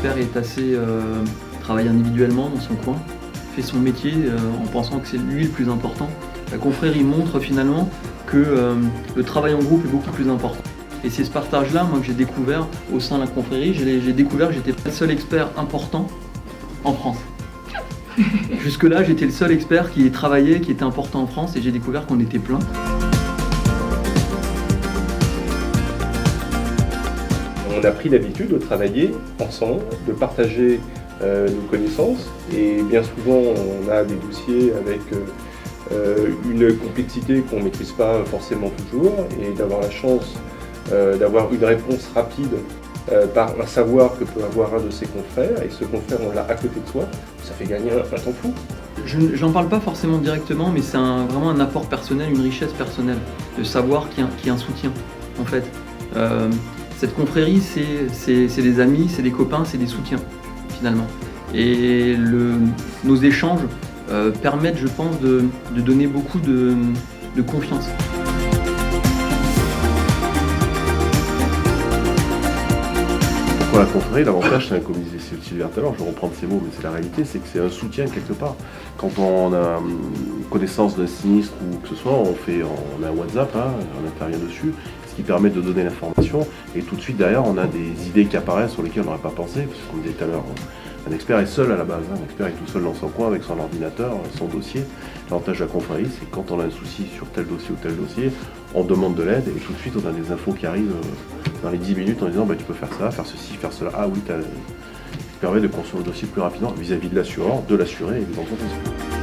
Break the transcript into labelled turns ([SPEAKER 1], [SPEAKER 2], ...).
[SPEAKER 1] l'expert est assez travaille individuellement dans son coin, fait son métier en pensant que c'est lui le plus important. La confrérie montre finalement que le travail en groupe est beaucoup plus important. Et c'est ce partage-là, moi, que j'ai découvert au sein de la confrérie. J'ai découvert que j'étais pas le seul expert important en France. Jusque-là, j'étais le seul expert qui travaillait, qui était important en France, et j'ai découvert qu'on était plein.
[SPEAKER 2] On a pris l'habitude de travailler ensemble, de partager nos connaissances, et bien souvent on a des dossiers avec une complexité qu'on ne maîtrise pas forcément toujours, et d'avoir la chance d'avoir une réponse rapide par un savoir que peut avoir un de ses confrères, et ce confrère on l'a à côté de soi, ça fait gagner un temps fou.
[SPEAKER 1] J'en parle pas forcément directement, mais c'est vraiment un apport personnel, une richesse personnelle, de savoir qu'il y a un soutien en fait. Cette confrérie, c'est des amis, c'est des copains, c'est des soutiens finalement. Et nos échanges permettent, je pense, de donner beaucoup de confiance.
[SPEAKER 3] Pour la confrérie, l'avantage, c'est comme disait Sylvia tout à l'heure, je vais reprendre ces mots, mais c'est la réalité, c'est que c'est un soutien quelque part. Quand on a connaissance d'un sinistre ou que ce soit, on a un WhatsApp, on intervient dessus, ce qui permet de donner l'information, et tout de suite derrière, on a des idées qui apparaissent sur lesquelles on n'aurait pas pensé, parce que comme je disais tout à l'heure, un expert est seul à la base, un expert est tout seul dans son coin avec son ordinateur, son dossier. L'avantage de la confrérie, c'est que quand on a un souci sur tel dossier ou tel dossier, on demande de l'aide et tout de suite on a des infos qui arrivent dans les 10 minutes en disant tu peux faire ça, faire ceci, faire cela. Ah oui, qui permet de construire le dossier plus rapidement vis-à-vis de l'assureur, de l'assuré et des entreprises.